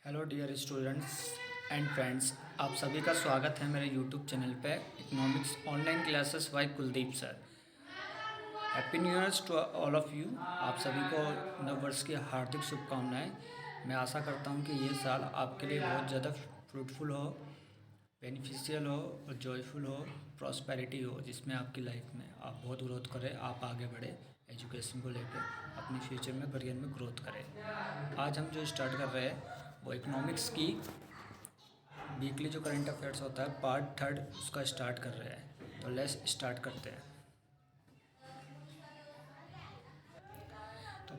Hello dear students and friends, आप सभी का स्वागत है मेरे यूट्यूब चैनल पे economics online classes by Kuldeep sir. Happy new years to all of you. आप सभी को नव वर्ष की हार्दिक शुभकामनाएं। मैं आशा करता हूं कि ये साल आपके लिए बहुत ज़्यादा फ्रूटफुल हो, बेनिफिशियल हो और जॉयफुल हो, प्रॉस्पेरिटी हो, जिसमें आपकी लाइफ में आप बहुत ग्रोथ करें, आप आगे बढ़े एजुकेशन को लेकर, अपने फ्यूचर में करियर में ग्रोथ करें। आज हम जो स्टार्ट कर रहे हैं वो इकोनॉमिक्स की वीकली जो करंट अफेयर्स होता है पार्ट थर्ड उसका स्टार्ट कर रहे हैं। तो लेट्स स्टार्ट करते हैं। तो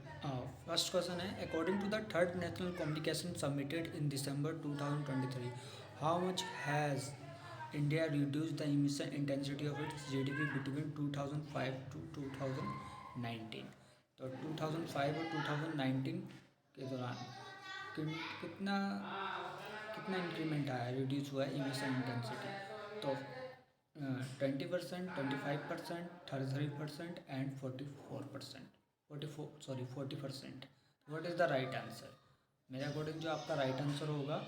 फर्स्ट क्वेश्चन है, according to the third national communication submitted in December 2023, how much has India reduce the emission intensity of its GDP between 2005 to 2019। तो 2005 और 2019 के दौरान कितना कितना इंक्रीमेंट आया, रिड्यूस हुआ है इमिशन इंटेंसिटी। तो 20%, 25%, 33% and 44%, 40%। What is the right answer? मेरे अकॉर्डिंग जो आपका राइट आंसर होगा,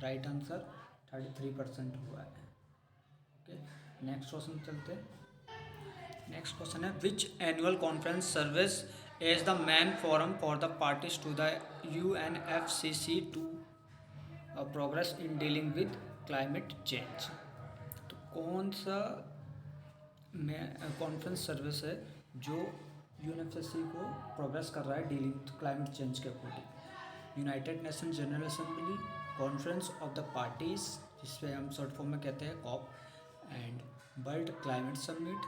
राइट आंसर 33% हुआ है। ओके, नेक्स्ट क्वेश्चन चलते हैं। नेक्स्ट क्वेश्चन है, which annual conference service as the main forum for the parties to the UNFCCC to progress in dealing with climate change. तो कौन सा कॉन्फ्रेंस सर्विस है जो UNFCCC को प्रोग्रेस कर रहा है डीलिंग क्लाइमेट चेंज के according? United Nation General Assembly, conference of the parties जिसपे हम शॉर्ट फॉर्म में कहते हैं COP, and world climate summit,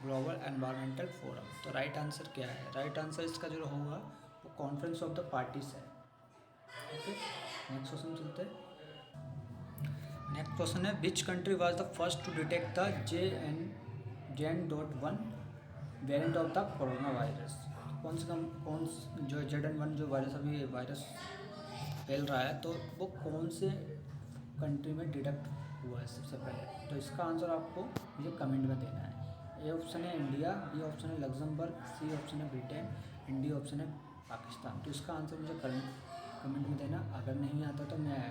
global environmental forum. तो राइट आंसर क्या है? राइट आंसर इसका जो होगा वो कॉन्फ्रेंस ऑफ द पार्टीज है। ओके, नेक्स्ट क्वेश्चन चलते हैं। नेक्स्ट क्वेश्चन है, which country was the first to detect the JN.1 variant of the corona virus? कौन जो JN.1 जो वायरस फैल रहा है, तो वो कौन से कंट्री में डिटेक्ट हुआ है सबसे पहले? तो इसका आंसर आपको मुझे कमेंट में देना है। ए ऑप्शन है इंडिया, बी ऑप्शन है लग्जमबर्ग, सी ऑप्शन है ब्रिटेन, एंड डी ऑप्शन है पाकिस्तान। तो इसका आंसर मुझे कमेंट में देना। अगर नहीं आता तो मैं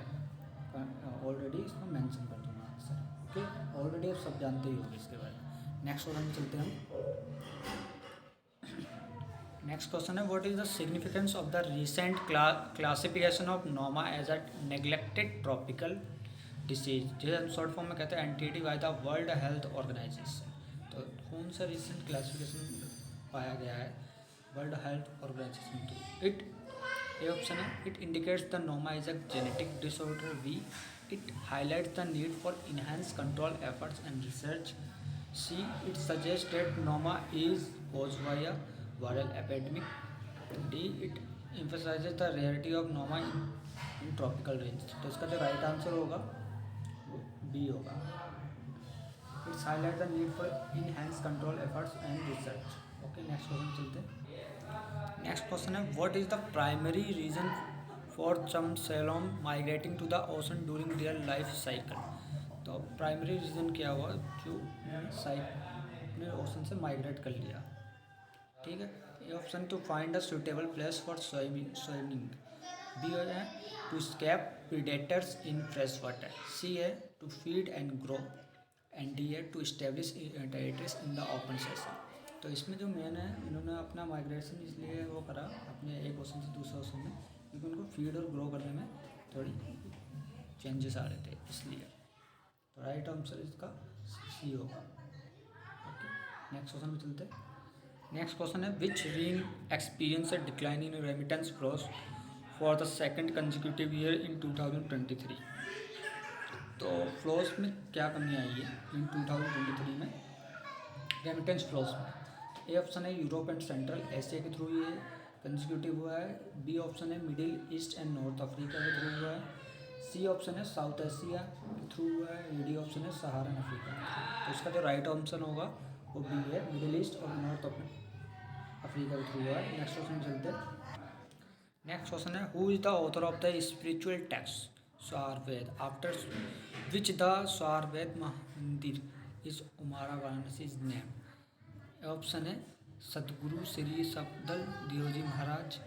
ऑलरेडी इसको मेंशन कर दूँगा आंसर। ओके, ऑलरेडी आप सब जानते ही होंगे इसके बारे में। नेक्स्ट क्वेश्चन में चलते हैं हम। नेक्स्ट क्वेश्चन है, what is the significance of the recent classification of noma as a neglected tropical disease, जिसे हम शॉर्ट फॉर्म में कहते हैं NTD by the World Health Organization. तो कौन सा रिसेंट क्लासिफिकेशन पाया गया है वर्ल्ड हेल्थ ऑर्गेनाइजेशन की? इट ए ऑप्शन है, it indicates the noma is a genetic disorder. B, it highlights the need for enhance control efforts and research. C, it suggest that noma is caused by a viral epidemic. D, it emphasizes the rarity of noma in tropical range. तो इसका जो right answer होगा वो B होगा। It's highlight the need for enhance control efforts and research. Okay, next question चलते हैं। Next question है, what is the primary reason for some salmon migrating to the ocean during their life cycle? तो primary reason क्या हुआ जो ने ocean से migrate कर लिया? ठीक है, A option to find a suitable place for swimming. B है to escape predators in fresh water. C है to feed and grow, and D है to establish territories in the open session. तो इसमें जो मेन है, इन्होंने अपना migration इसलिए वो करा अपने एक ओशन से दूसरे ओशन में, क्योंकि उनको फीड और ग्रो करने में थोड़ी चेंजेस आ रहे थे, इसलिए। तो राइट आंसर इसका सी होगा। ओके, नेक्स्ट क्वेश्चन में चलते हैं। नेक्स्ट क्वेश्चन है, which region experience a decline in remittance flows for the second consecutive year in 2023। तो फ्लोस में क्या कमी आई है इन 2023 में रेमिटेंस फ्लोस में? ए ऑप्शन है यूरोप एंड सेंट्रल एशिया के थ्रू ये कंसेक्यूटिव हुआ है। बी ऑप्शन है Middle east and north Africa के थ्रू हुआ है। सी ऑप्शन है साउथ एशिया के थ्रू हुआ है। डी ऑप्शन है सहारन अफ्रीका के थ्रू। तो इसका जो राइट ऑप्शन होगा वो बी है, मिडिल ईस्ट और नॉर्थ अफ्रीका के थ्रू हुआ है। नेक्स्ट क्वेश्चन चलते हैं। नेक्स्ट क्वेश्चन है, who is the author of the spiritual text Swarved, after which the Swarved Mandir इज उमारा वाराणसी इज नेम? ऑप्शन है सदगुरु श्री सफदल दियोजी महाराज,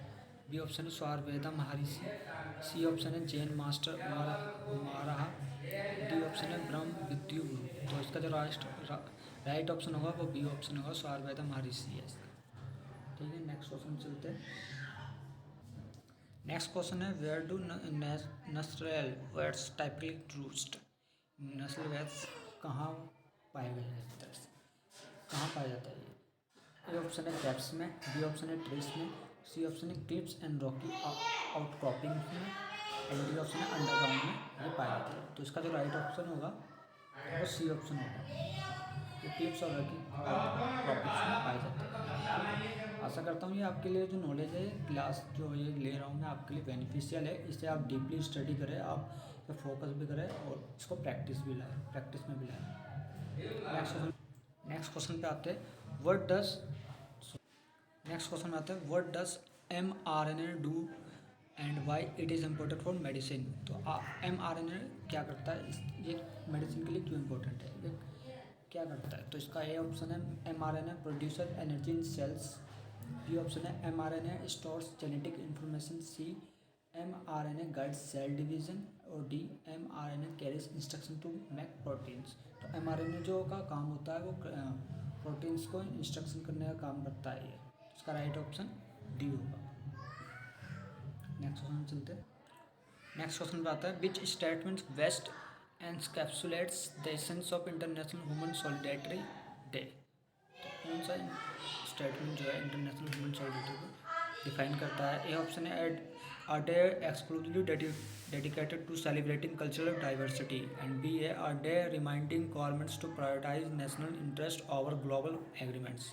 बी ऑप्शन है स्वारवेदा महर्षि, सी ऑप्शन है जैन मास्टर महाराहा, डी ऑप्शन है ब्रह्म विद्यु गुरु। तो इसका जो राइट ऑप्शन होगा वो बी ऑप्शन होगा, स्वारवेदा महर्षि है इसका। ठीक है, नेक्स्ट क्वेश्चन चलते हैं। नेक्स्ट क्वेश्चन है where do nocturnal birds typically roost. नस्ल वैद्स कहाँ पाए गए हैं, कहाँ पाया जाता है ये? ए ऑप्शन है कैप्स में, बी ऑप्शन है ट्रीज में, सी ऑप्शन है क्लिप्स एंड रॉकी आउटक्रॉपिंग्स में, एंड डी ऑप्शन है अंडरग्राउंड में ये पाया जाता है। तो इसका जो राइट ऑप्शन होगा वो सी ऑप्शन होगा, ये क्लिप्स और रॉकी आउटक्रॉपिंग्स में पाया जाता है। आशा करता हूँ ये आपके लिए जो नॉलेज है क्लास जो ये ले रहा हूँ मैं आपके लिए बेनिफिशियल है। इससे आप डीपली स्टडी करें, आप फोकस भी करें और इसको प्रैक्टिस में भी लाएं। नेक्स्ट क्वेश्चन पे आते हैं। What does mRNA do and why it is important for medicine. तो mRNA क्या करता है, ये मेडिसिन के लिए क्यों इम्पोर्टेंट है, ये क्या करता है? तो इसका ए ऑप्शन है mRNA producer energy in cells, B option है mRNA stores genetic information, C mRNA guides cell division, और D mRNA carries instruction to make proteins. तो mRNA जो का काम होता है वो प्रोटीन्स को इंस्ट्रक्शन करने का काम करता है ये। इसका राइट ऑप्शन डी होगा। नेक्स्ट क्वेश्चन चलते हैं। नेक्स्ट क्वेश्चन पे आता है which statement best encapsulates the essence of International Human Solidarity Day. तो कौन सा स्टेटमेंट जो है इंटरनेशनल ह्यूमन सॉलिडेरिटी को डिफाइन करता है? ए ऑप्शन है a day exclusively dedicated to celebrating cultural diversity, and B a day reminding governments to prioritize national interest over global agreements.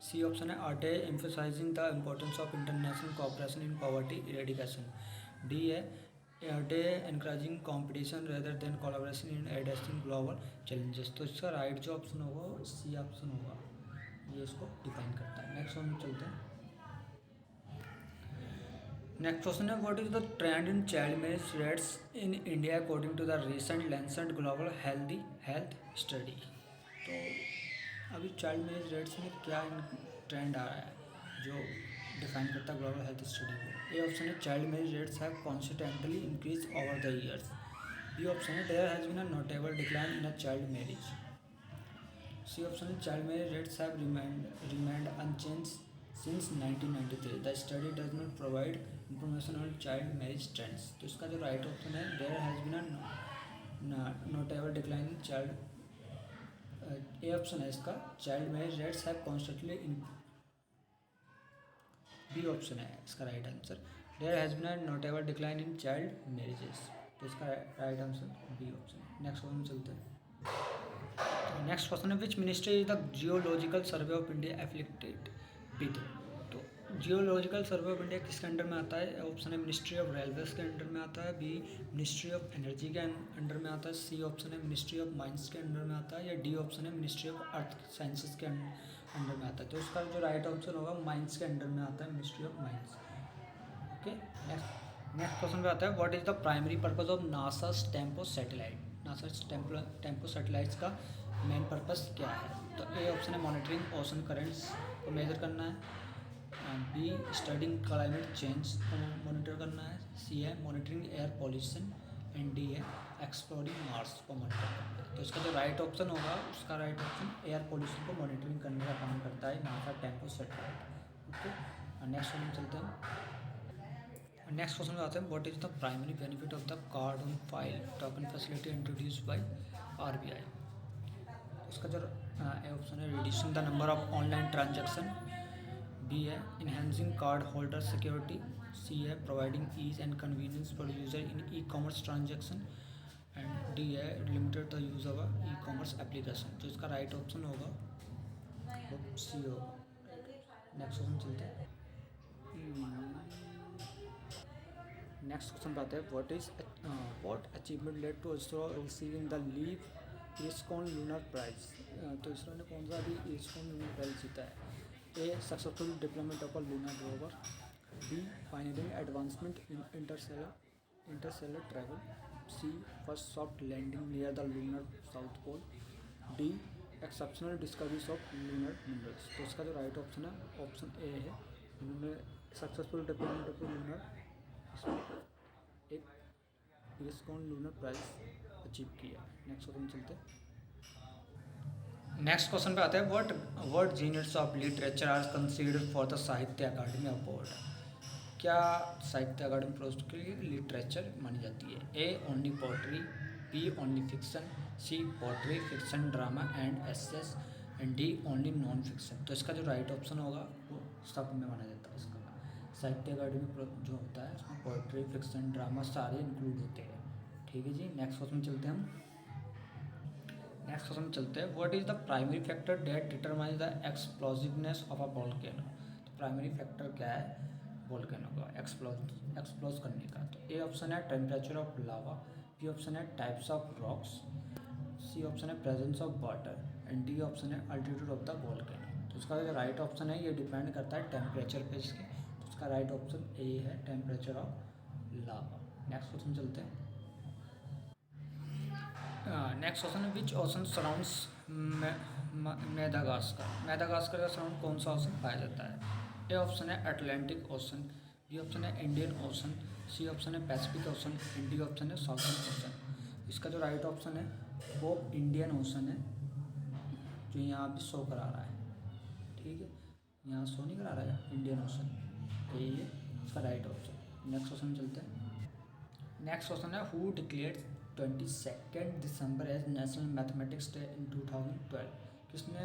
C option है a day emphasizing the importance of international cooperation in poverty eradication. D है a day encouraging competition rather than collaboration in addressing global challenges. तो इसका right जो option होगा वो C option होगा, ये इसको डिफाइन करता है। नेक्स्ट वन चलते हैं। नेक्स्ट क्वेश्चन है what is the trend in child marriage rates in India according to the recent Lancet global health study. तो अभी चाइल्ड मैरिज रेट्स में क्या ट्रेंड आ रहा है जो डिफाइन करता है ग्लोबल हेल्थ स्टडी को? ए ऑप्शन है child marriage rates have constantly increase over the years, B option है there has been a notable decline in a child marriage, C option है child marriage rates have remained unchanged since 1993. The study does not provide information on child marriage trends. तो इसका जो right option है there has been a notable decline in child। A option है इसका child marriage rates have constantly in. B option है इसका right answer there has been a notable decline in child marriages। तो इसका right answer B option है। Next question चलते हैं। Next question है which ministry is the geological survey of India affiliated with. तो geological survey of India किसके under में आता है? ऑप्शन है मिनिस्ट्री ऑफ रेलवेज के अंडर में आता है, बी मिनिस्ट्री ऑफ एनर्जी के अंडर में आता है, सी ऑप्शन है मिनिस्ट्री ऑफ माइंस के अंडर में आता है, या डी ऑप्शन है मिनिस्ट्री ऑफ अर्थ साइंसेज के अंडर में आता है। तो इसका जो राइट ऑप्शन होगा माइंस के अंडर में आता है, ministry of mines. Okay, next question पे आता है what is the primary purpose of NASA TEMPO satellite. NASA tempo satellites का मेन पर्पस क्या है? तो ए ऑप्शन है मॉनिटरिंग ओशन करेंट्स को मेजर करना है, बी स्टडिंग क्लाइमेट चेंज को मॉनिटर करना है, सी है monitoring air pollution, and D है एक्सप्लोरिंग मार्स को मॉनिटर करना है। तो इसका जो राइट ऑप्शन होगा उसका राइट ऑप्शन एयर पॉल्यूशन को मॉनिटरिंग करने का काम करता है NASA TEMPO satellite. Okay, next question चलते हैं। नेक्स्ट क्वेश्चन में आते हैं what is the primary benefit of the card on file token facility introduce by RBI। उसका जो ऑप्शन है reducing the number of online transaction, B है enhancing card holder security, C है providing ease and convenience for user in e-commerce transaction, and D है limited the use of e-commerce application. तो इसका right option होगा वो सी होगा। Next question चलते हैं। नेक्स्ट क्वेश्चन पे आते हैं what achievement led to ISRO receiving the Leif Erikson lunar prize. तो इसरो ने कौन सा अभी इस्कॉन लूनर प्राइज जीता है? A successful deployment of a lunar rover, B finaling advancement in interstellar travel, C first soft landing near the lunar south pole, D exceptional discoveries of lunar minerals. तो इसका जो right option है option A है, इन्होंने successful deployment of lunar एक यूनेस्कोन lunar prize achieve किया। Next question चलते हैं। नेक्स्ट क्वेश्चन पे आता है what genres of literature are considered for the साहित्य अकादमी अवार्ड। क्या साहित्य अकादमी पुरस्कार के लिए लिटरेचर मानी जाती है? A only poetry, B only fiction, C poetry fiction drama and essays and D only non fiction. तो इसका जो राइट ऑप्शन होगा वो सब में माना जाता है। इसका साहित्य अकादमी जो होता है उसमें पोट्री फिक्शन ड्रामा सारे इंक्लूड होते हैं। ठीक है जी। नेक्स्ट क्वेश्चन चलते हैं हम। नेक्स्ट क्वेश्चन चलते हैं। What is the primary factor that determines the explosiveness of a volcano. तो प्राइमरी फैक्टर क्या है वोल्केनो का एक्सप्लोज करने का? तो ए ऑप्शन है temperature of lava, B option है types of rocks, C option है presence of water and D option है अल्टीट्यूड ऑफ द वोल्केनो। तो इसका जो राइट ऑप्शन है ये डिपेंड करता है टेम्परेचर पे इसके। तो इसका राइट ऑप्शन ए है temperature of lava. Next question चलते हैं। नेक्स्ट क्वेश्चन है विच ओशन सराउंड्स मेडागास्कर। मेडागास्कर का सराउंड कौन सा ओशन पाया जाता है? ए ऑप्शन है अटलांटिक ओशन, बी ऑप्शन है इंडियन ओशन, सी ऑप्शन है Pacific ocean and D option है साउथर्न ओशन। इसका जो राइट ऑप्शन है वो इंडियन ओशन है, जो यहाँ भी शो करा रहा है। ठीक है, यहाँ शो नहीं करा रहा है इंडियन ओशन, तो ये इसका राइट ऑप्शन। नेक्स्ट क्वेश्चन चलते हैं। नेक्स्ट क्वेश्चन है who declared 22 December as national mathematics day in 2012। किसने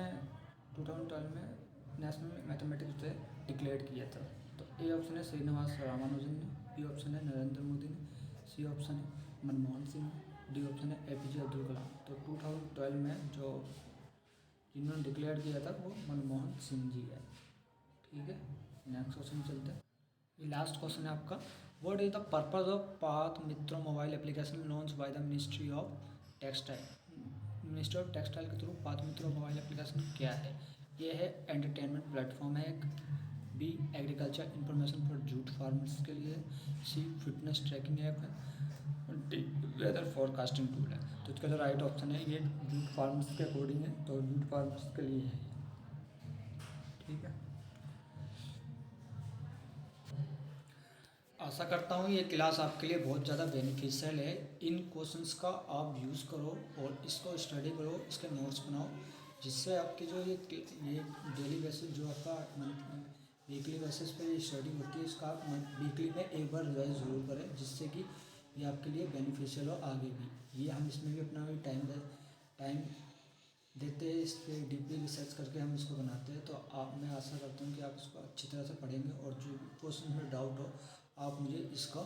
2012 में नेशनल मैथमेटिक्स डे डिक्लेयर किया था? तो ए ऑप्शन है श्रीनिवास रामानुजन ने, बी ऑप्शन है नरेंद्र मोदी ने, सी ऑप्शन है मनमोहन सिंह ने, डी ऑप्शन है एपीजे अब्दुल कलाम। तो 2012 में जो जिन्होंने डिक्लेयर किया था वो मनमोहन सिंह जी है। ठीक है। नेक्स्ट क्वेश्चन चलते हैं। ये लास्ट क्वेश्चन है आपका। What is the purpose of Paat Mitro mobile application launch by the ministry of textile. Ministry of textile के through Paat Mitro mobile application क्या है? ये है एंटरटेनमेंट प्लेटफॉर्म है एक, B agriculture information for jute farmers के लिए, सी फिटनेस ट्रैकिंग ऐप है, डी वेदर फॉरकास्टिंग टूल है। तो इसका जो राइट ऑप्शन है ये जूट फार्मर्स के अकॉर्डिंग है, तो जूट फार्मर्स के लिए है। ठीक है। आशा करता हूँ ये क्लास आपके लिए बहुत ज़्यादा बेनिफिशियल है। इन क्वेश्चंस का आप यूज़ करो और इसको स्टडी करो, इसके नोट्स बनाओ, जिससे आपकी जो ये डेली बेसिस जो आपका वीकली बेसिस पे ये स्टडी होती है इसका आप वीकली में एक बार रिवाइज ज़रूर करें, जिससे कि ये आपके लिए बेनिफिशियल हो आगे भी। ये हम इसमें भी अपना टाइम देते हैं, इस पर डीपली रिसर्च करके हम इसको बनाते हैं। तो मैं आशा करता हूँ कि आप इसको अच्छी तरह से पढ़ेंगे और जो क्वेश्चन में डाउट हो आप मुझे इसका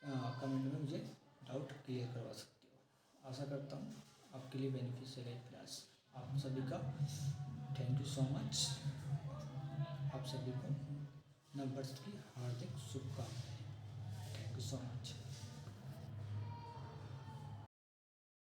कमेंट में मुझे डाउट क्लियर करवा सकते हो। आशा करता हूँ आपके लिए बेनिफिशियल है क्लास। आप सभी का थैंक यू सो मच। आप सभी को नववर्ष की हार्दिक शुभ